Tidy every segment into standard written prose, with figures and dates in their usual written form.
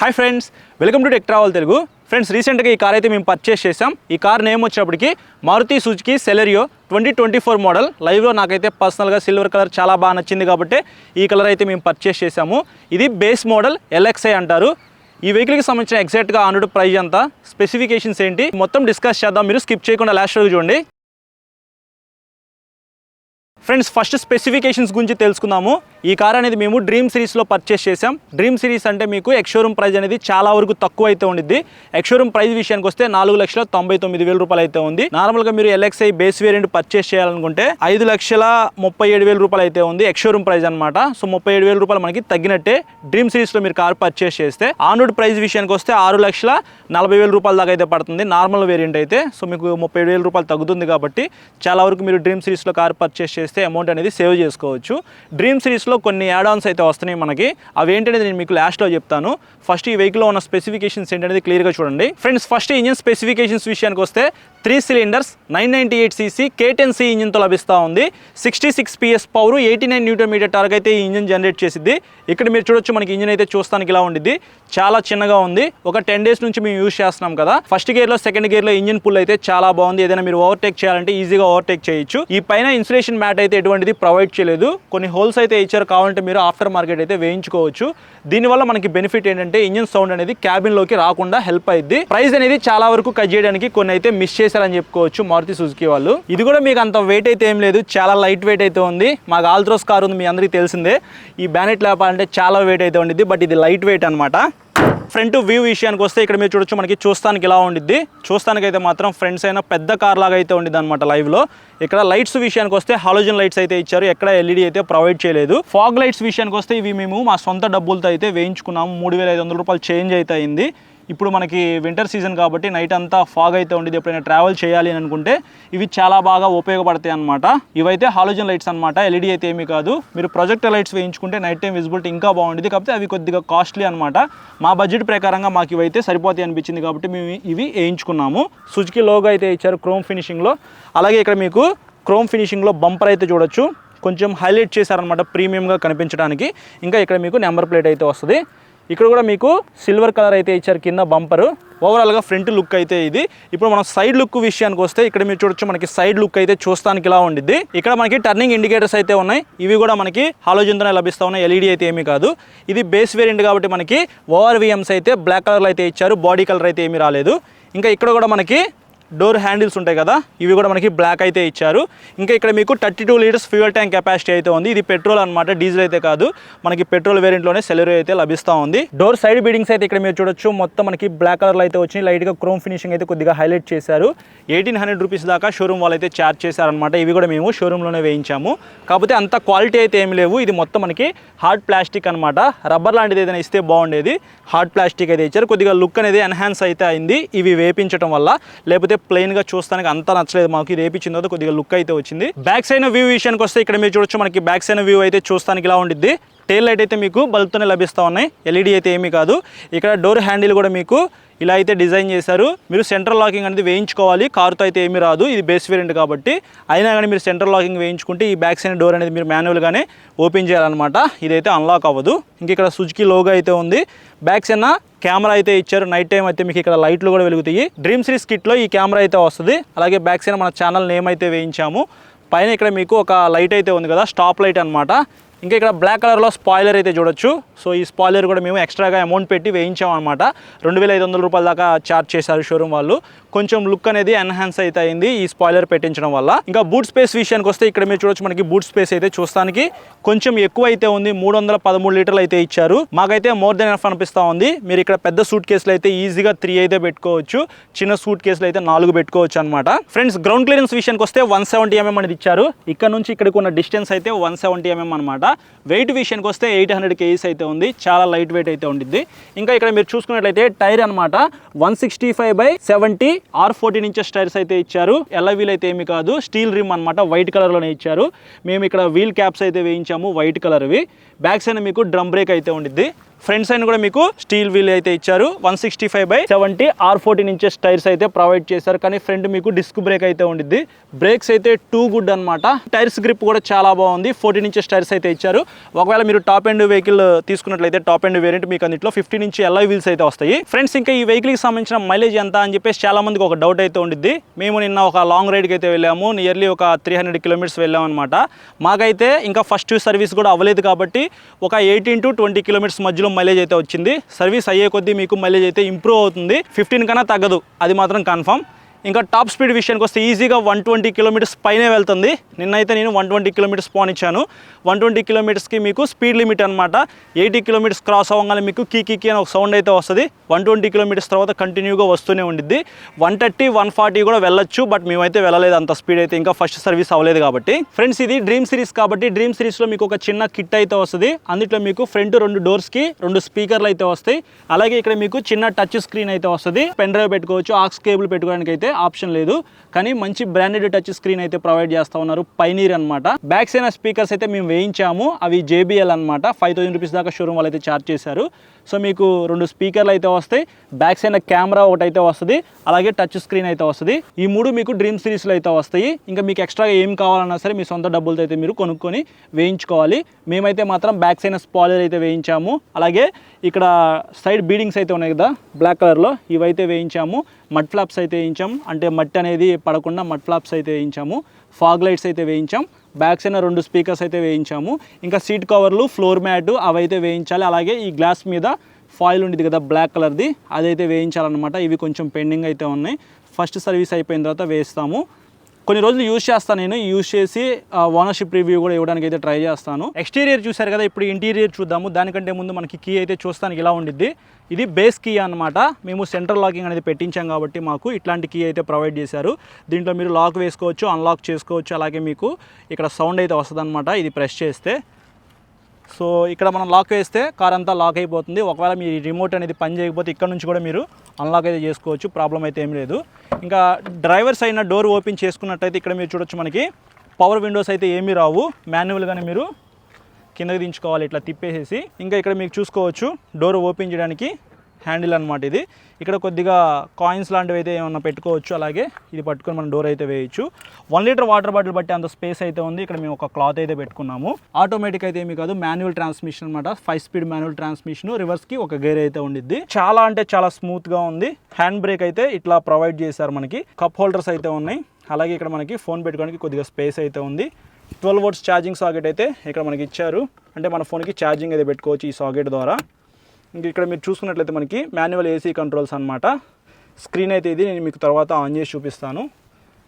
Hi friends, welcome to tech travel Telugu. Friends, రీసెంట్గా ఈ car అయితే మేము పర్చేస్ చేసాం. ఈ కార్ నేమ్ వచ్చేప్పటికి మారుతి సుజుకి సెలెరియో 2024 మోడల్. లైవ్లో నాకైతే పర్సనల్గా సిల్వర్ కలర్ చాలా బాగా నచ్చింది కాబట్టి ఈ కలర్ అయితే మేము పర్చేస్ చేసాము. ఇది బేస్ మోడల్ LXi అంటారు. ఈ వెహికల్కి సంబంధించిన ఎగ్జాక్ట్గా ఆనుడు ప్రైస్ ఎంత, స్పెసిఫికేషన్స్ ఏంటి మొత్తం డిస్కస్ చేద్దాం. మీరు స్కిప్ చేయకుండా లాస్ట్ వరకు చూడండి. ఫ్రెండ్స్, ఫస్ట్ స్పెసిఫికేషన్స్ గురించి తెలుసుకుందాము. ఈ కార్ అనేది మేము డ్రీమ్ సిరీస్లో పర్చేస్ చేసాం. డ్రీమ్ సిరీస్ అంటే మీకు ఎక్స్-షోరూమ్ ప్రైస్ అనేది చాలా వరకు తక్కువ అయితే ఉండిద్ది. ఎక్స్-షోరూమ్ ప్రైస్ విషయానికి వస్తే 4,99,000 రూపాయలు అయితే ఉంది. నార్మల్గా మీరు LXi బేస్ వేరియంట్ పర్చేస్ చేయాలనుకుంటే 5,37,000 రూపాయలు అయితే ఉంది ఎక్స్-షోరూమ్ ప్రైస్ అనమాట. సో 37,000 రూపాయలు మనకి తగ్గినట్టే డ్రీమ్ సిరీస్లో మీరు కార్ పర్చేస్ చేస్తే. ఆన్-రోడ్ ప్రైస్ విషయానికి వస్తే 6,40,000 రూపాయల దాకా అయితే పడుతుంది నార్మల్ వేరియంట్ అయితే. సో మీకు 37,000 రూపాయలు తగ్గుతుంది కాబట్టి చాలా వరకు మీరు డ్రీమ్ సిరీస్లో కార్ పర్చేస్ చేస్తే అమౌంట్ అనేది సేవ్ చేసుకోవచ్చు. డ్రీమ్ సిరీస్లో కొన్ని యాడ్ ఆన్స్ అయితే వస్తున్నాయి మనకి. అవి ఏంటనేది నేను మీకు లాస్ట్లో చెప్తాను. ఫస్ట్ ఈ వెహికల్లో ఉన్న స్పెసిఫికేషన్స్ ఏంటనేది క్లియర్గా చూడండి. ఫ్రెండ్స్, ఫస్ట్ ఇంజిన్ స్పెసిఫికేషన్స్ విషయానికి వస్తే 3 సిలిండర్స్ 998cc K10C ఇంజిన్తో లభిస్తూ ఉంది. 66 PS పవర్, 89 Nm టార్క్ అయితే ఈ ఇంజిన్ జనరేట్ చేసిద్ది. ఇక్కడ మీరు చూడొచ్చు, మనకి ఇంజిన్ అయితే చూస్తానికి ఇలా ఉండిద్ది. చాలా చిన్నగా ఉంది. ఒక 10 డేస్ నుంచి మేము యూజ్ చేస్తున్నాం కదా. ఫస్ట్ గేర్లో సెకండ్ గేర్లో ఇంజిన్ పుల్ అయితే చాలా బాగుంది. ఏదైనా మీరు ఓవర్టేక్ చేయాలంటే ఈజీగా ఓవర్టేక్ చేయొచ్చు. ఈ పైన ఇన్సులేషన్ మ్యాట్ అయితే ఎటువంటిది ప్రొవైడ్ చేయలేదు. కొన్ని హోల్స్ అయితే ఇచ్చారు, కావాలంటే మీరు ఆఫ్టర్ మార్కెట్ అయితే వేయించుకోవచ్చు. దీనివల్ల మనకి బెనిఫిట్ ఏంటంటే ఇంజిన్ సౌండ్ అనేది క్యాబిన్ లోకి రాకుండా హెల్ప్ అయ్యింది. ప్రైస్ అనేది చాలా వరకు కట్ చేయడానికి కొన్ని అయితే మిస్ చేశారని చెప్పుకోవచ్చు మారుతి సుజుకి వాళ్ళు. ఇది కూడా మీకు అంత వెయిట్ అయితే ఏం లేదు, చాలా లైట్ వెయిట్ అయితే ఉంది. మాకు ఆల్ట్రోస్ కార్ ఉంది, మీ అందరికీ తెలిసిందే. ఈ బ్యానెట్ లేపాలంటే చాలా వెయిట్ అయితే ఉండిద్ది, బట్ ఇది లైట్ వెయిట్ అనమాట. ఫ్రంట్ వ్యూ విషయానికి వస్తే ఇక్కడ మీరు చూడొచ్చు, మనకి చూస్తానికి ఇలా ఉండిద్ది. చూస్తానికి అయితే మాత్రం ఫ్రంట్స్ అయినా పెద్ద కార్ లాగా అయితే ఉండిద్ది అనమాట లైవ్లో. ఇక్కడ లైట్స్ విషయానికి వస్తే హాలోజన్ లైట్స్ అయితే ఇచ్చారు, ఎక్కడ LED అయితే ప్రొవైడ్ చేయలేదు. ఫాగ్ లైట్స్ విషయానికి వస్తే ఇవి మేము మా సొంత డబ్బులతో అయితే వేయించుకున్నాము. 3,500 రూపాయలు చేంజ్ అయితే అయింది. ఇప్పుడు మనకి వింటర్ సీజన్ కాబట్టి నైట్ అంతా ఫాగ్ అయితే ఉండేది. ఎప్పుడైనా ట్రావెల్ చేయాలి అని అనుకుంటే ఇవి చాలా బాగా ఉపయోగపడతాయి అనమాట. ఇవైతే హాలోజన్ లైట్స్ అనమాట, LED అయితే ఏమీ కాదు. మీరు ప్రొజెక్టర్ లైట్స్ వేయించుకుంటే నైట్ టైం విజిబిలిటీ ఇంకా బాగుండేది. కాకపోతే అవి కొద్దిగా కాస్ట్లీ అనమాట. మా బడ్జెట్ ప్రకారంగా మాకు ఇవైతే సరిపోతాయి అనిపించింది కాబట్టి మేము ఇవి వేయించుకున్నాము. సుజుకి లోగో అయితే ఇచ్చారు క్రోమ్ ఫినిషింగ్లో. అలాగే ఇక్కడ మీకు క్రోమ్ ఫినిషింగ్లో బంపర్ అయితే చూడొచ్చు, కొంచెం హైలైట్ చేశారనమాట ప్రీమియంగా కనిపించడానికి. ఇంకా ఇక్కడ మీకు నెంబర్ ప్లేట్ అయితే వస్తుంది. ఇక్కడ కూడా మీకు సిల్వర్ కలర్ అయితే ఇచ్చారు కింద బంపరు. ఓవరాల్గా ఫ్రంట్ లుక్ అయితే ఇది. ఇప్పుడు మనం సైడ్ లుక్ విషయానికి వస్తే ఇక్కడ మీరు చూడొచ్చు, మనకి సైడ్ లుక్ అయితే చూస్తానికి ఇలా ఉండిద్ది. ఇక్కడ మనకి టర్నింగ్ ఇండికేటర్స్ అయితే ఉన్నాయి. ఇవి కూడా మనకి హాలోజన్తోనే లభిస్తూ ఉన్నాయి, LED అయితే ఏమీ కాదు. ఇది బేస్ వేరియంట్ కాబట్టి మనకి ORVMs అయితే బ్లాక్ కలర్లో అయితే ఇచ్చారు, బాడీ కలర్ అయితే ఏమీ రాలేదు. ఇంకా ఇక్కడ కూడా మనకి డోర్ హ్యాండిల్స్ ఉంటాయి కదా, ఇవి కూడా మనకి బ్లాక్ అయితే ఇచ్చారు. ఇంకా ఇక్కడ మీకు 32 లీటర్స్ ఫ్యూయల్ ట్యాంక్ కెపాసిటీ అయితే ఉంది. ఇది పెట్రోల్ అనమాట, డీజిల్ అయితే కాదు. మనకి పెట్రోల్ వేరియంట్లోనే సెలెరియో అయితే లభిస్తూ ఉంది. డోర్ సైడ్ బీడింగ్స్ అయితే ఇక్కడ మీరు చూడొచ్చు, మొత్తం మనకి బ్లాక్ కలర్లో అయితే వచ్చినాయి. లైట్గా క్రోమ్ ఫినిషింగ్ అయితే కొద్దిగా హైలైట్ చేశారు. 1,800 రూపీస్ దాకా షోరూమ్ వాళ్ళు అయితే ఛార్జ్ చేశారనమాట. ఇవి కూడా మేము షోరూంలోనే వేయించాము. కాకపోతే అంత క్వాలిటీ అయితే ఏమి లేవు. ఇది మొత్తం మనకి హార్డ్ ప్లాస్టిక్ అనమాట. రబ్బర్ లాంటిది ఏదైనా ఇస్తే బాగుండేది. హార్డ్ ప్లాస్టిక్ అయితే ఇచ్చారు. కొద్దిగా లుక్ అనేది ఎన్హాన్స్ అయితే అయింది ఇవి వేపించడం వల్ల. లేకపోతే ప్లెయిన్గా చూస్తానికి అంతా నచ్చలేదు మాకు. ఇది వేపించిన తర్వాత కొద్దిగా లుక్ అయితే వచ్చింది. బ్యాక్ సైడ్ వ్యూ విషయానికి వస్తే ఇక్కడ మీరు చూడొచ్చు, మనకి బ్యాక్ సైడ్ వ్యూ అయితే చూస్తానికి ఇలా ఉండిద్ది. టెయిల్ లైట్ అయితే మీకు బల్బ్తోనే లభిస్తూ ఉన్నాయి, LED అయితే ఏమీ కాదు. ఇక్కడ డోర్ హ్యాండిల్ కూడా మీకు ఇలా అయితే డిజైన్ చేశారు. మీరు సెంట్రల్ లాకింగ్ అనేది వేయించుకోవాలి, కారుతో అయితే ఏమీ రాదు, ఇది బేస్ వేరియంట్ కాబట్టి. అయినా కానీ మీరు సెంట్రల్ లాకింగ్ వేయించుకుంటే ఈ బ్యాక్ సైడ్ డోర్ అనేది మీరు మాన్యువల్గానే ఓపెన్ చేయాలన్నమాట. ఇదైతే అన్లాక్ అవ్వదు. ఇంక ఇక్కడ సుజుకి లోగో అయితే ఉంది. బ్యాక్ సైడ్ కెమెరా అయితే ఇచ్చారు. నైట్ టైం అయితే మీకు ఇక్కడ లైట్లు కూడా వెలుగుతాయి. డ్రీమ్ సిరీస్ కిట్లో ఈ కెమెరా అయితే వస్తుంది. అలాగే బ్యాక్ సైడ్ మన ఛానల్ నేమ్ అయితే వేయించాము. పైన ఇక్కడ మీకు ఒక లైట్ అయితే ఉంది కదా, స్టాప్ లైట్ అనమాట. ఇంకా ఇక్కడ బ్లాక్ కలర్లో స్పాయిలర్ అయితే చూడొచ్చు. సో ఈ స్పాయిలర్ కూడా మేము ఎక్స్ట్రాగా అమౌంట్ పెట్టి వేయించామన్నమాట. 2,500 రూపాయల దాకా ఛార్జ్ చేశారు షోరూమ్ వాళ్ళు. కొంచెం లుక్ అనేది ఎన్హాన్స్ అయితే అయింది ఈ స్పాయిలర్ పెట్టించడం వల్ల. ఇంకా బూట్ స్పేస్ విషయానికి వస్తే ఇక్కడ మీరు చూడొచ్చు, మనకి బూట్ స్పేస్ అయితే చూస్తానికి కొంచెం ఎక్కువ అయితే ఉంది. 313 లీటర్లు అయితే ఇచ్చారు. మాకైతే మోర్ దెన్ ఎనఫ్ అనిపిస్తూ ఉంది. మీరు ఇక్కడ పెద్ద సూట్ కేసులు అయితే ఈజీగా 3 అయితే పెట్టుకోవచ్చు, చిన్న సూట్ కేసులు అయితే 4 పెట్టుకోవచ్చు అనమాట. ఫ్రెండ్స్, గ్రౌండ్ క్లియరెన్స్ విషయానికి వస్తే 170 mm అనేది ఇచ్చారు. ఇక్కడ నుంచి ఇక్కడికి ఉన్న డిస్టెన్స్ అయితే 170 mm అనమాట. వెయిట్ విషయానికి వస్తే 800 kgs అయితే ఉంది, చాలా లైట్ వెయిట్ అయితే ఉండిద్ది. ఇంకా ఇక్కడ మీరు చూసుకున్నట్లయితే టైర్ అనమాట 165/70 R14 ఇంచెస్ టైర్స్ అయితే ఇచ్చారు. ఎల్ల వీల్ అయితే ఏమి కాదు, స్టీల్ రిమ్ అనమాట, వైట్ కలర్లోనే ఇచ్చారు. మేము ఇక్కడ వీల్ క్యాప్స్ అయితే వేయించాము వైట్ కలర్వి. బ్యాక్ సైడ్ మీకు డ్రమ్ బ్రేక్ అయితే ఉండిద్ది. ఫ్రంట్ సైడ్ కూడా మీకు స్టీల్ వీల్ అయితే ఇచ్చారు. 165/70 R14 ఇంచెస్ టైర్స్ అయితే ప్రొవైడ్ చేశారు. కానీ ఫ్రంట్ మీకు డిస్క్ బ్రేక్ అయితే ఉండిద్ది. బ్రేక్స్ అయితే టూ గుడ్ అనమాట. టైర్స్ గ్రిప్ కూడా చాలా బాగుంది. 14 ఇంచెస్ టైర్స్ అయితే ఇచ్చారు. ఒకవేళ మీరు టాప్ ఎండ్ వెహికల్ తీసుకున్నట్లయితే టాప్ ఎండ్ వేరియంట్ మీకు అందులో 15 ఇంచ్ alloy వీల్స్ అయితే వస్తాయి. ఫ్రెండ్స్ ఇంకా ఈ వెహికల్కి సంబంధించిన మైలేజ్ ఎంత అని చెప్పేసి చాలా మందికి ఒక డౌట్ అయితే ఉండిద్ది. మేము నిన్న ఒక లాంగ్ రైడ్కి అయితే వెళ్ళాము. నియర్లీ ఒక 300 కిలోమీటర్స్ వెళ్ళాము అనమాట. మాకైతే ఇంకా ఫస్ట్ సర్వీస్ కూడా అవ్వలేదు కాబట్టి ఒక 18 to 20 కిలోమీటర్స్ మధ్యలో మైలేజ్ అయితే వచ్చింది. సర్వీస్ అయ్యే కొద్దీ మీకు మైలేజ్ అయితే ఇంప్రూవ్ అవుతుంది. 15 కన్నా తగ్గదు, అది మాత్రం కన్ఫర్మ్. ఇంకా టాప్ స్పీడ్ విషయానికి వస్తే ఈజీగా 120 కిలోమీటర్స్ పైనే వెళ్తుంది. నిన్నైతే నేను 120 కిలోమీటర్స్ పోనిచ్చాను. 120 కిలోమీటర్స్కి మీకు స్పీడ్ లిమిట్ అనమాట. 80 కిలోమీటర్స్ క్రాస్ అవ్వగానే మీకు కీ అని ఒక సౌండ్ అయితే వస్తుంది. 120 కిలోమీటర్స్ తర్వాత కంటిన్యూగా వస్తూనే ఉండిద్ది. 130, 140 కూడా వెళ్ళొచ్చు, బట్ మేమైతే వెళ్ళలేదు అంత స్పీడ్ అయితే, ఇంకా ఫస్ట్ సర్వీస్ అవ్వలేదు కాబట్టి. ఫ్రెండ్స్ ఇది డ్రీమ్ సిరీస్ కాబట్టి డ్రీమ్ సిరీస్లో మీకు ఒక చిన్న కిట్ అయితే వస్తుంది. అందులో మీకు ఫ్రంట్ 2 డోర్స్కి 2 స్పీకర్లు అయితే వస్తాయి. అలాగే ఇక్కడ మీకు చిన్న టచ్ స్క్రీన్ అయితే వస్తుంది. పెన్ డ్రైవ్ పెట్టుకోవచ్చు, ఆక్స్ కేబుల్ పెట్టుకోవడానికి అయితే ఆప్షన్ లేదు. కానీ మంచి బ్రాండెడ్ టచ్ స్క్రీన్ అయితే ప్రొవైడ్ చేస్తూ ఉన్నారు. పైనీర్ అనమాట. బ్యాక్ సైడ్ స్పీకర్స్ అయితే మేము వేయించాము. అవి JBL అనమాట. 5000 రూపీస్ దాకా షోరూమ్ వాళ్ళు అయితే ఛార్జ్ చేశారు. సో మీకు 2 స్పీకర్లు అయితే వస్తాయి. బ్యాక్ సైడ్ కెమెరా ఒకటి అయితే వస్తుంది. అలాగే టచ్ స్క్రీన్ అయితే వస్తుంది. ఈ 3 మీకు డ్రీమ్ సిరీస్లో అయితే వస్తాయి. ఇంకా మీకు ఎక్స్ట్రాగా ఏం కావాలన్నా సరే మీ సొంత డబ్బులతో అయితే మీరు కొనుక్కొని వేయించుకోవాలి. మేమైతే మాత్రం బ్యాక్ సైడ్ స్పాయిలర్ అయితే వేయించాము. అలాగే ఇక్కడ సైడ్ బీడింగ్స్ అయితే ఉన్నాయి కదా బ్లాక్ కలర్లో, ఇవైతే వేయించాము. మడ్ ఫ్లాప్స్ అయితే వేయించాం, అంటే మట్టి అనేది పడకుండా మడ్ ఫ్లాప్స్ అయితే వేయించాము. ఫాగ్ లైట్స్ అయితే వేయించాం. బ్యాక్ సైడ్ 2 స్పీకర్స్ అయితే వేయించాము. ఇంకా సీట్ కవర్లు, ఫ్లోర్ మ్యాట్ అవైతే వేయించాలి. అలాగే ఈ గ్లాస్ మీద ఫాయిల్ ఉండేది కదా బ్లాక్ కలర్ది, అదైతే వేయించాలన్నమాట. ఇవి కొంచెం పెండింగ్ అయితే ఉన్నాయి. ఫస్ట్ సర్వీస్ అయిపోయిన తర్వాత వేస్తాము. కొన్ని రోజులు యూజ్ చేస్తాను, నేను యూజ్ చేసి ఓనర్షిప్ రివ్యూ కూడా ఇవ్వడానికి అయితే ట్రై చేస్తాను. ఎక్స్టీరియర్ చూసారు కదా, ఇప్పుడు ఇంటీరియర్ చూద్దాము. దానికంటే ముందు మనకి కీ అయితే చూస్తానికి ఇలా ఉండిద్ది. ఇది బేస్ కీ అనమాట. మేము సెంట్రల్ లాకింగ్ అనేది పెట్టించాం కాబట్టి మాకు ఇట్లాంటి కీ అయితే ప్రొవైడ్ చేశారు. దీంట్లో మీరు లాక్ వేసుకోవచ్చు, అన్లాక్ చేసుకోవచ్చు. అలాగే మీకు ఇక్కడ సౌండ్ అయితే వస్తుంది అనమాట. ఇది ప్రెస్ చేస్తే, సో ఇక్కడ మనం లాక్ వేస్తే కార్ అంతా లాక్ అయిపోతుంది. ఒకవేళ మీ రిమోట్ అనేది పని చేయకపోతే ఇక్కడ నుంచి కూడా మీరు అన్లాక్ అయితే చేసుకోవచ్చు, ప్రాబ్లం అయితే ఏం లేదు. ఇంకా డ్రైవర్ సైడ్ డోర్ ఓపెన్ చేసుకున్నట్టయితే ఇక్కడ మీరు చూడొచ్చు, మనకి పవర్ విండోస్ అయితే ఏమీ రావు. మాన్యువల్గానే మీరు కిందకి దించుకోవాలి ఇట్లా తిప్పేసేసి. ఇంకా ఇక్కడ మీకు చూసుకోవచ్చు డోర్ ఓపెన్ చేయడానికి హ్యాండిల్ అనమాట ఇది. ఇక్కడ కొద్దిగా కాయిన్స్ లాంటివి అయితే ఏమన్నా పెట్టుకోవచ్చు. అలాగే ఇది పట్టుకొని మనం డోర్ అయితే వేయచ్చు. 1 లీటర్ వాటర్ బాటిల్ బట్టి అంత స్పేస్ అయితే ఉంది. ఇక్కడ మేము ఒక క్లాత్ అయితే పెట్టుకున్నాము. ఆటోమేటిక్ అయితే ఏమీ కాదు, మాన్యువల్ ట్రాన్స్మిషన్ అనమాట. 5 స్పీడ్ మాన్యువల్ ట్రాన్స్మిషన్. రివర్స్కి ఒక గేర్ అయితే ఉండిద్ది. చాలా అంటే చాలా స్మూత్గా ఉంది. హ్యాండ్ బ్రేక్ అయితే ఇట్లా ప్రొవైడ్ చేశారు. మనకి కప్ హోల్డర్స్ అయితే ఉన్నాయి. అలాగే ఇక్కడ మనకి ఫోన్ పెట్టుకోవడానికి కొద్దిగా స్పేస్ అయితే ఉంది. 12 volts ఛార్జింగ్ సాకెట్ అయితే ఇక్కడ మనకి ఇచ్చారు. అంటే మన ఫోన్కి ఛార్జింగ్ అయితే పెట్టుకోవచ్చు ఈ సాకెట్ ద్వారా. ఇంక ఇక్కడ మీరు చూసుకున్నట్లయితే మనకి మాన్యువల్ AC కంట్రోల్స్ అనమాట. స్క్రీన్ అయితే ఇది నేను మీకు తర్వాత ఆన్ చేసి చూపిస్తాను.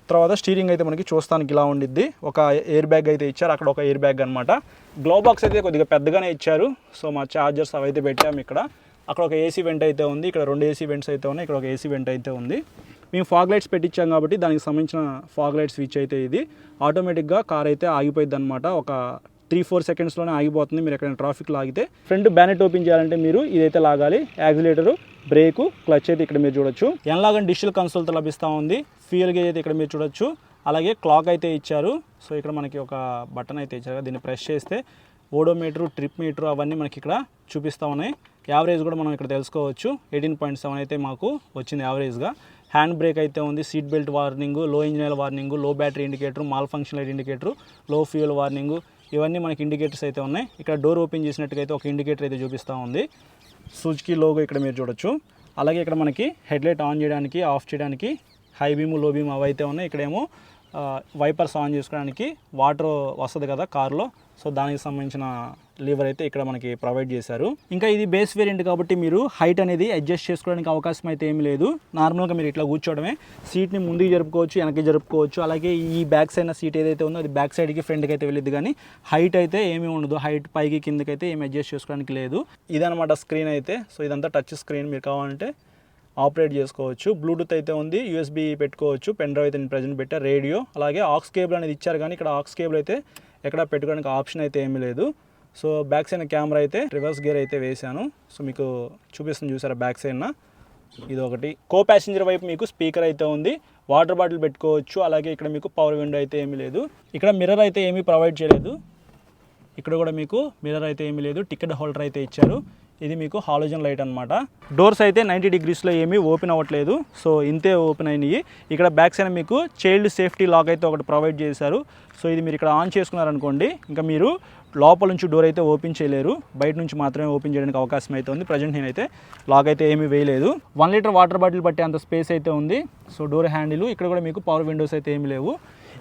తర్వాత స్టీరింగ్ అయితే మనకి చూస్తానికి ఇలా ఉండిద్ది. ఒక ఎయిర్ బ్యాగ్ అయితే ఇచ్చారు, అక్కడ ఒక ఎయిర్ బ్యాగ్ అనమాట. గ్లో బాక్స్ అయితే కొద్దిగా పెద్దగానే ఇచ్చారు. సో మా ఛార్జర్స్ అవైతే పెట్టాము ఇక్కడ. అక్కడ ఒక AC వెంట్ అయితే ఉంది. ఇక్కడ 2 AC వెంట్స్ అయితే ఉన్నాయి. ఇక్కడ ఒక AC వెంట్ అయితే ఉంది. మేము ఫాగ్ లైట్స్ పెట్టించాం కాబట్టి దానికి సంబంధించిన ఫాగ్ లైట్ స్విచ్ అయితే ఇది. ఆటోమేటిక్గా కార్ అయితే ఆగిపోయింది అనమాట. ఒక 3-4 సెకండ్స్లోనే ఆగిపోతుంది మీరు ఎక్కడైనా ట్రాఫిక్లో ఆగితే. ఫ్రంట్ బ్యానెట్ ఓపెన్ చేయాలంటే మీరు ఇదైతే లాగాలి. యాక్సిలేటరు, బ్రేకు, క్లచ్ అయితే ఇక్కడ మీరు చూడొచ్చు. ఎన్లాగన్ డిజిటల్ కన్సోల్తో లభిస్తూ ఉంది. ఫ్యూయల్ గేజ్ అయితే ఇక్కడ మీరు చూడొచ్చు. అలాగే క్లాక్ అయితే ఇచ్చారు. సో ఇక్కడ మనకి ఒక బటన్ అయితే ఇచ్చారు. దీన్ని ప్రెస్ చేస్తే ఓడోమీటరు, ట్రిప్ మీటరు అవన్నీ మనకి ఇక్కడ చూపిస్తూ ఉన్నాయి. యావరేజ్ కూడా మనం ఇక్కడ తెలుసుకోవచ్చు. 18.7 అయితే మాకు వచ్చింది యావరేజ్గా. హ్యాండ్ బ్రేక్ అయితే ఉంది. సీట్ బెల్ట్ వార్నింగ్, లో ఇంజిన్ ఆయిల్ వార్నింగ్, లో battery indicator, mall function light indicator, లో ఫ్యూయల్ వార్నింగ్, ఇవన్నీ మనకి ఇండికేటర్స్ అయితే ఉన్నాయి. ఇక్కడ డోర్ ఓపెన్ చేసినట్టుగా ఒక ఇండికేటర్ అయితే చూపిస్తూ ఉంది. సుజుకి లోగో ఇక్కడ మీరు చూడొచ్చు. అలాగే ఇక్కడ మనకి హెడ్లైట్ ఆన్ చేయడానికి, ఆఫ్ చేయడానికి హై బీమ్, లో బీమ్ అవి అయితే ఉన్నాయి. ఇక్కడేమో వైపర్స్ ఆన్ చేసుకోవడానికి వాటర్ వస్తుంది కదా కార్లో, సో దానికి సంబంధించిన లీవర్ అయితే ఇక్కడ మనకి ప్రొవైడ్ చేశారు. ఇంకా ఇది బేస్ వేరియంట్ కాబట్టి మీరు హైట్ అనేది అడ్జస్ట్ చేసుకోవడానికి అవకాశం అయితే ఏమీ లేదు. నార్మల్గా మీరు ఇట్లా కూర్చోవడమే. సీట్ని ముందుకు జరుపుకోవచ్చు, వెనక్కి జరుపుకోవచ్చు. అలాగే ఈ బ్యాక్ సైడ్ సీట్ ఏదైతే ఉందో అది బ్యాక్ సైడ్కి ఫ్రంట్కి అయితే వెళ్ళిద్ది. కానీ హైట్ అయితే ఏమీ ఉండదు. హైట్ పైకి కిందకి అయితే ఏమి అడ్జస్ట్ చేసుకోవడానికి లేదు. ఇదనమాట స్క్రీన్ అయితే. సో ఇదంతా టచ్ స్క్రీన్. మీరు కావాలంటే ఆపరేట్ చేసుకోవచ్చు. బ్లూటూత్ అయితే ఉంది, USB పెట్టుకోవచ్చు. పెన్ డ్రైవ్ అయితే నేను ప్రజెంట్ పెట్టా. రేడియో, అలాగే ఆక్స్ కేబుల్ అనేది ఇచ్చారు. కానీ ఇక్కడ ఆక్స్ కేబుల్ అయితే ఎక్కడ పెట్టుకోవడానికి ఆప్షన్ అయితే ఏమీ లేదు. సో బ్యాక్ సైడ్ కెమెరా అయితే రివర్స్ గేర్ అయితే వేశాను. సో మీకు చూపిస్తుంది చూసారా బ్యాక్ సైడ్న. ఇది ఒకటి. కో ప్యాసింజర్ వైపు మీకు స్పీకర్ అయితే ఉంది. వాటర్ బాటిల్ పెట్టుకోవచ్చు. అలాగే ఇక్కడ మీకు పవర్ విండో అయితే ఏమీ లేదు. ఇక్కడ మిర్రర్ అయితే ఏమీ ప్రొవైడ్ చేయలేదు. ఇక్కడ కూడా మీకు మిర్రర్ అయితే ఏమీ లేదు. టికెట్ హోల్డర్ అయితే ఇచ్చారు. ఇది మీకు హాలోజన్ లైట్ అనమాట. డోర్స్ అయితే 90 degreesలో ఏమీ ఓపెన్ అవ్వట్లేదు. సో ఇంతే ఓపెన్ అయినాయి. ఇక్కడ బ్యాక్ సైడ్ మీకు చైల్డ్ సేఫ్టీ లాక్ అయితే ఒకటి ప్రొవైడ్ చేశారు. సో ఇది మీరు ఇక్కడ ఆన్ చేసుకున్నారనుకోండి, ఇంకా మీరు లోపల నుంచి డోర్ అయితే ఓపెన్ చేయలేరు, బయట నుంచి మాత్రమే ఓపెన్ చేయడానికి అవకాశం అయితే ఉంది. ప్రజెంట్ నేనైతే లాక్ అయితే ఏమీ వేయలేదు. 1 లీటర్ వాటర్ బాటిల్ పట్టే అంత స్పేస్ అయితే ఉంది. సో డోర్ హ్యాండిల్ ఇక్కడ కూడా మీకు పవర్ విండోస్ అయితే ఏమీ లేవు.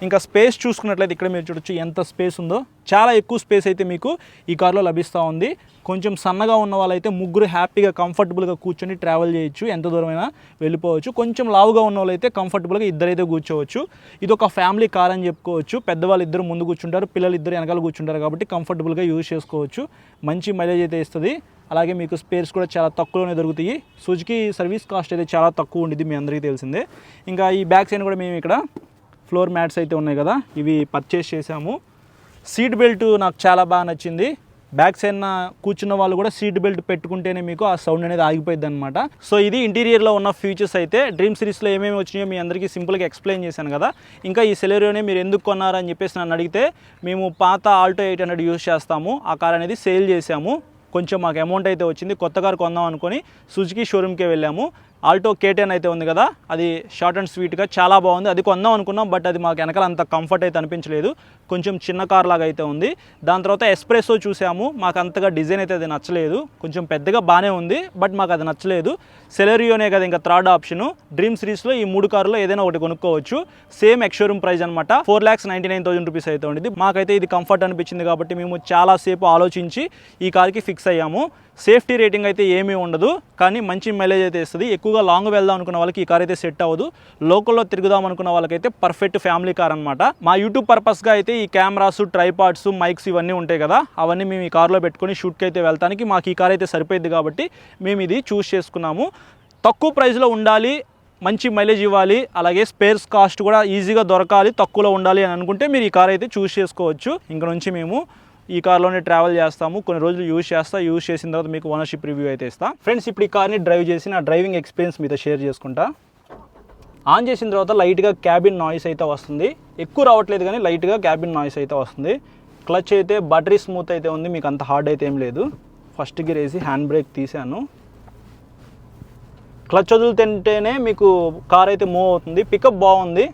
ఇంకా స్పేస్ చూసుకున్నట్లయితే ఇక్కడ మీరు చూడొచ్చు ఎంత స్పేస్ ఉందో. చాలా ఎక్కువ స్పేస్ అయితే మీకు ఈ కార్లో లభిస్తూ ఉంది. కొంచెం సన్నగా ఉన్న వాళ్ళైతే ముగ్గురు హ్యాపీగా కంఫర్టబుల్గా కూర్చొని ట్రావెల్ చేయొచ్చు, ఎంత దూరమైనా వెళ్ళిపోవచ్చు. కొంచెం లావుగా ఉన్న వాళ్ళైతే కంఫర్టబుల్గా ఇద్దరైతే కూర్చోవచ్చు. ఇది ఒక ఫ్యామిలీ కార్ అని చెప్పుకోవచ్చు. పెద్దవాళ్ళు ఇద్దరు ముందు కూర్చుంటారు, పిల్లలు ఇద్దరు వెనకాల కూర్చుంటారు కాబట్టి కంఫర్టబుల్గా యూజ్ చేసుకోవచ్చు. మంచి మైలేజ్ అయితే ఇస్తుంది. అలాగే మీకు స్పేర్స్ కూడా చాలా తక్కువలోనే దొరుకుతాయి. సుజుకి సర్వీస్ కాస్ట్ అయితే చాలా తక్కువ ఉండిద్ది, మీ అందరికీ తెలిసిందే. ఇంకా ఈ బ్యాక్ సైడ్ కూడా మేము ఇక్కడ ఫ్లోర్ మ్యాట్స్ అయితే ఉన్నాయి కదా, ఇవి పర్చేస్ చేసాము. సీట్ బెల్ట్ నాకు చాలా బాగా నచ్చింది. బ్యాక్ సైడ్ కూర్చున్న వాళ్ళు కూడా సీట్ బెల్ట్ పెట్టుకుంటేనే మీకు ఆ సౌండ్ అనేది ఆగిపోయింది అనమాట. సో ఇది ఇంటీరియర్లో ఉన్న ఫీచర్స్ అయితే. డ్రీమ్ సిరీస్లో ఏమేమి వచ్చినాయో మీ అందరికీ సింపుల్గా ఎక్స్ప్లెయిన్ చేశాను కదా. ఇంకా ఈ సెలెరియోనే మీరు ఎందుకు కొన్నారని చెప్పేసి నన్ను అడిగితే, మేము పాత ఆల్టో 800 యూజ్ చేస్తాము, ఆ కార్ అనేది సేల్ చేసాము. కొంచెం మాకు అమౌంట్ అయితే వచ్చింది, కొత్త కార్ కొందాం అనుకొని సుజుకి షోరూమ్కే వెళ్ళాము. ఆల్టో K10 అయితే ఉంది కదా, అది షార్ట్ అండ్ స్వీట్గా చాలా బాగుంది. అది కొందాం అనుకున్నాం, బట్ అది మాకు వెనకాల అంత కంఫర్ట్ అయితే అనిపించలేదు, కొంచెం చిన్న కార్ లాగా అయితే ఉంది. దాని తర్వాత ఎస్ప్రెసో చూసాము, మాకు అంతగా డిజైన్ అయితే అది నచ్చలేదు. కొంచెం పెద్దగా బాగానే ఉంది, బట్ మాకు అది నచ్చలేదు. సెలెరియోనే కదా ఇంకా థర్డ్ ఆప్షను. డ్రీమ్ సిరీస్లో ఈ 3 కార్లో ఏదైనా ఒకటి కొనుక్కోవచ్చు. సేమ్ ఎక్స్-షోరూమ్ ప్రైస్ అనమాట, 4,99,000 రూపీస్ అయితే ఉండేది. మాకైతే ఇది కంఫర్ట్ అనిపించింది కాబట్టి మేము చాలాసేపు ఆలోచించి ఈ కార్కి ఫిక్స్ అయ్యాము. సేఫ్టీ రేటింగ్ అయితే ఏమీ ఉండదు, కానీ మంచి మైలేజ్ అయితే ఇస్తుంది. ఎక్కువగా లాంగ్ వెళ్దాం అనుకున్న వాళ్ళకి ఈ కార్ అయితే సెట్ అవ్వదు. లోకల్లో తిరుగుదాం అనుకున్న వాళ్ళకైతే పర్ఫెక్ట్ ఫ్యామిలీ కార్ అనమాట. మా యూట్యూబ్ పర్పస్గా అయితే ఈ కెమెరాస్, ట్రైపాడ్స్, మైక్స్ ఇవన్నీ ఉంటాయి కదా, అవన్నీ మేము ఈ కార్లో పెట్టుకొని షూట్కి అయితే వెళ్తానికి మాకు ఈ కార్ అయితే సరిపోయింది కాబట్టి మేము ఇది చూస్ చేసుకున్నాము. తక్కువ ప్రైస్లో ఉండాలి, మంచి మైలేజ్ ఇవ్వాలి, అలాగే స్పేర్స్ కాస్ట్ కూడా ఈజీగా దొరకాలి, తక్కువలో ఉండాలి అని అనుకుంటే మీరు ఈ కార్ అయితే చూస్ చేసుకోవచ్చు. ఇంక నుంచి మేము ఈ కార్లోనే ట్రావెల్ చేస్తాము. కొన్ని రోజులు యూజ్ చేసిన తర్వాత మీకు ఓనర్షిప్ రివ్యూ అయితే ఇస్తాను. ఫ్రెండ్స్, ఇప్పుడు ఈ కార్ని డ్రైవ్ చేసి నా డ్రైవింగ్ ఎక్స్పీరియన్స్ మీతో షేర్ చేసుకుంటా. ఆన్ చేసిన తర్వాత లైట్గా క్యాబిన్ నాయిస్ అయితే వస్తుంది, ఎక్కువ రావట్లేదు కానీ లైట్గా క్యాబిన్ నాయిస్ అయితే వస్తుంది. క్లచ్ అయితే బటరీ స్మూత్ అయితే ఉంది, మీకు అంత హార్డ్ అయితే ఏం లేదు. ఫస్ట్ గేర్ వేసి హ్యాండ్ బ్రేక్ తీసాను. క్లచ్ వదులుతుంటేనే మీకు కార్ అయితే మూవ్ అవుతుంది. పికప్ బాగుంది,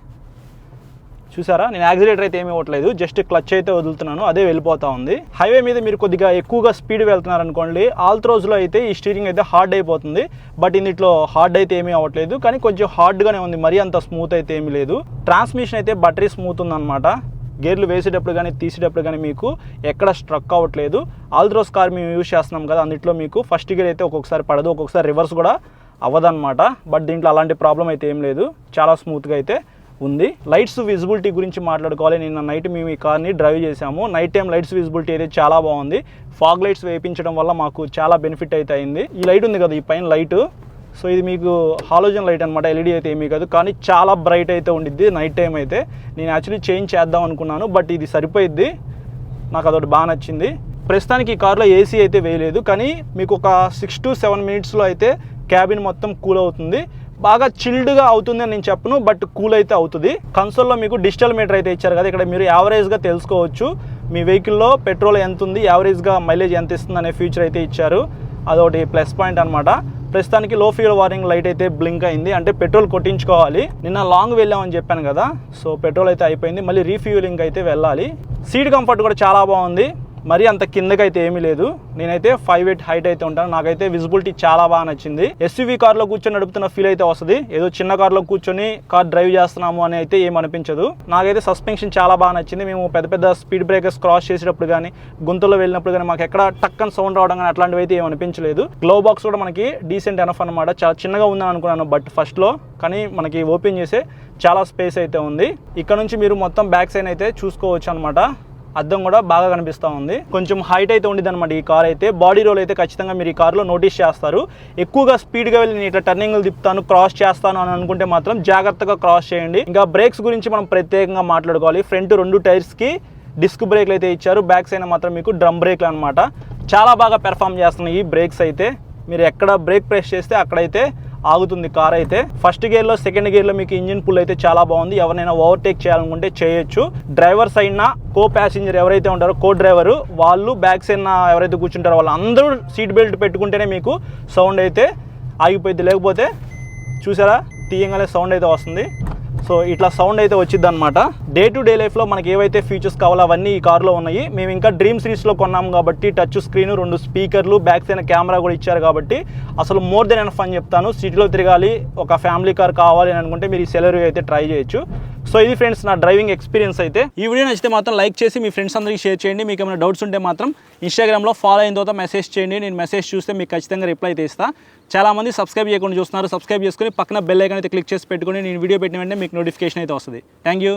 చూసారా. నేను యాక్సిలేటర్ అయితే ఏమీ ఇవ్వట్లేదు, జస్ట్ క్లచ్ అయితే వదులుతున్నాను, అదే వెళ్ళిపోతూ ఉంది. హైవే మీద మీరు కొద్దిగా ఎక్కువగా స్పీడ్ వెళ్తున్నారనుకోండి, ఆల్త్రోజ్లో అయితే ఈ స్టీరింగ్ అయితే హార్డ్ అయిపోతుంది. బట్ ఇందులో హార్డ్ అయితే ఏమీ అవ్వట్లేదు, కానీ కొంచెం హార్డ్గానే ఉంది, మరీ అంత స్మూత్ అయితే ఏమీ లేదు. ట్రాన్స్మిషన్ అయితే బటరీ స్మూత్ ఉందన్నమాట. గేర్లు వేసేటప్పుడు కానీ తీసేటప్పుడు కానీ మీకు ఎక్కడ స్ట్రక్ అవ్వట్లేదు. ఆల్త్రోజ్ కార్ మేము యూజ్ చేస్తున్నాం కదా, అందులో మీకు ఫస్ట్ గేర్ అయితే ఒక్కొక్కసారి పడదు, ఒక్కొక్కసారి రివర్స్ కూడా అవ్వదన్నమాట. బట్ దీంట్లో అలాంటి ప్రాబ్లం అయితే ఏం లేదు, చాలా స్మూత్గా అయితే ఉంది. లైట్స్ విజిబిలిటీ గురించి మాట్లాడుకోవాలి. నిన్న నైట్ మేము ఈ కార్ని డ్రైవ్ చేసాము. నైట్ టైం లైట్స్ విజిబిలిటీ అయితే చాలా బాగుంది. ఫాగ్ లైట్స్ వేయించడం వల్ల మాకు చాలా బెనిఫిట్ అయితే అయింది. ఈ లైట్ ఉంది కదా, ఈ పైన లైట్, సో ఇది మీకు హాలోజన్ లైట్ అనమాట, ఎల్ఈడి అయితే ఏమీ కాదు, కానీ చాలా బ్రైట్ అయితే ఉండిద్ది నైట్ టైం అయితే. నేను యాక్చువల్లీ చేంజ్ చేద్దాం అనుకున్నాను, బట్ ఇది సరిపోయిద్ది, నాకు అదొకటి బాగా నచ్చింది. ప్రస్తుతానికి ఈ కార్లో ఏసీ అయితే వేయలేదు, కానీ మీకు ఒక 6 to 7 మినిట్స్లో అయితే క్యాబిన్ మొత్తం కూల్ అవుతుంది. బాగా చిల్డ్గా అవుతుంది అని నేను చెప్పను, బట్ కూల్ అయితే అవుతుంది. కన్సోల్లో మీకు డిజిటల్ మీటర్ అయితే ఇచ్చారు కదా, ఇక్కడ మీరు యావరేజ్గా తెలుసుకోవచ్చు మీ వెహికల్లో పెట్రోల్ ఎంత ఉంది, యావరేజ్గా మైలేజ్ ఎంత ఇస్తుంది అనే ఫీచర్ అయితే ఇచ్చారు. అదొకటి ప్లస్ పాయింట్ అనమాట. ప్రస్తుతానికి లో ఫ్యూయల్ వార్నింగ్ లైట్ అయితే బ్లింక్ అయింది, అంటే పెట్రోల్ కొట్టించుకోవాలి. నిన్న లాంగ్ వెళ్ళామని చెప్పాను కదా, సో పెట్రోల్ అయితే అయిపోయింది, మళ్ళీ రీఫ్యూయలింగ్ అయితే వెళ్ళాలి. సీట్ కంఫర్ట్ కూడా చాలా బాగుంది, మరీ అంత కిందకైతే ఏమీ లేదు. నేనైతే 5'8" హైట్ అయితే ఉంటాను, నాకైతే విజిబిలిటీ చాలా బాగా నచ్చింది. ఎస్యూవీ కార్లో కూర్చొని నడుపుతున్న ఫీల్ అయితే వస్తుంది, ఏదో చిన్న కార్లో కూర్చొని కార్ డ్రైవ్ చేస్తున్నాము అని అయితే ఏమనిపించదు. నాకైతే సస్పెన్షన్ చాలా బాగా నచ్చింది. మేము పెద్ద పెద్ద స్పీడ్ బ్రేకర్స్ క్రాస్ చేసేటప్పుడు కానీ, గుంతలో వెళ్ళినప్పుడు కానీ మాకు ఎక్కడ టక్కని సౌండ్ రావడం కానీ అట్లాంటివి అయితే ఏమనిపించలేదు. గ్లో బాక్స్ కూడా మనకి డీసెంట్ ఎనఫ్ అనమాట, చాలా చిన్నగా ఉందని అనుకున్నాను బట్ ఫస్ట్లో, కానీ మనకి ఓపెన్ చేసే చాలా స్పేస్ అయితే ఉంది. ఇక్కడ నుంచి మీరు మొత్తం బ్యాక్ సైడ్ అయితే చూసుకోవచ్చు అనమాట. అద్దం కూడా బాగా కనిపిస్తూ ఉంది. కొంచెం హైట్ అయితే ఉండేది అనమాట ఈ కార్ అయితే. బాడీ రోల్ అయితే ఖచ్చితంగా మీరు ఈ కార్లో నోటీస్ చేస్తారు. ఎక్కువగా స్పీడ్గా వెళ్ళి నేను ఇట్లా టర్నింగ్లు తిప్పుతాను, క్రాస్ చేస్తాను అని అనుకుంటే మాత్రం జాగ్రత్తగా క్రాస్ చేయండి. ఇంకా బ్రేక్స్ గురించి మనం ప్రత్యేకంగా మాట్లాడుకోవాలి. ఫ్రంట్ 2 టైర్స్కి డిస్క్ బ్రేక్లు అయితే ఇచ్చారు, బ్యాక్ సైడ్ మాత్రం మీకు డ్రమ్ బ్రేక్లు అనమాట. చాలా బాగా పెర్ఫామ్ చేస్తున్నాయి ఈ బ్రేక్స్ అయితే. మీరు ఎక్కడ బ్రేక్ ప్రెస్ చేస్తే అక్కడైతే ఆగుతుంది కార్ అయితే. ఫస్ట్ గేర్లో సెకండ్ గేర్లో మీకు ఇంజిన్ పుల్ అయితే చాలా బాగుంది. ఎవరైనా ఓవర్టేక్ చేయాలనుకుంటే చేయొచ్చు. డ్రైవర్ సైడ్న కో ప్యాసింజర్ ఎవరైతే ఉంటారో కో డ్రైవరు వాళ్ళు బ్యాక్ సైడ్న ఎవరైతే కూర్చుంటారో వాళ్ళు అందరూ సీట్ బెల్ట్ పెట్టుకుంటేనే మీకు సౌండ్ అయితే ఆగిపోయింది. లేకపోతే చూసారా తీయంగానే సౌండ్ అయితే వస్తుంది. సో ఇట్లా సౌండ్ అయితే వచ్చింది అనమాట. డే టు డే లైఫ్లో మనకి ఏవైతే ఫీచర్స్ కావాలో అవన్నీ ఈ కార్లో ఉన్నాయి. మేము ఇంకా డ్రీమ్ సిరీస్లో కొన్నాము కాబట్టి టచ్ స్క్రీన్, 2 స్పీకర్లు, బ్యాక్ సైడ్ కెమెరా కూడా ఇచ్చారు కాబట్టి అసలు మోర్ దెన్ ఎనఫ్ అని చెప్తాను. సిటీలో తిరగాలి, ఒక ఫ్యామిలీ కార్ కావాలి అని అనుకుంటే మీరు ఈ సెలరీ అయితే ట్రై చేయొచ్చు. సో ఇది ఫ్రెండ్స్ నా డ్రైవింగ్ ఎక్స్పీరియన్స్ అయితే. ఈ వీడియో నచ్చితే మాత్రం లైక్ చేసి మీ ఫ్రెండ్స్ అందరికీ షేర్ చేయండి. మీకు ఏమైనా డౌట్స్ ఉంటే మాత్రం ఇన్స్టాగ్రామ్లో ఫాలో అయిన తర్వాత మెసేజ్ చేయండి. నేను మెసేజ్ చూస్తే మీకు ఖచ్చితంగా రిప్లై అయితే ఇస్తాను. చాలామంది సబ్స్క్రైబ్ చేయకుండా చూస్తున్నారు. సబ్స్క్రైబ్ చేసుకుని పక్కన బెల్ ఐకాన్ అయితే క్లిక్ చేసి పెట్టుకుని నేను వీడియో పెట్టిన వెంటనే మీకు నోటిఫికేషన్ అయితే వస్తుంది. Thank you.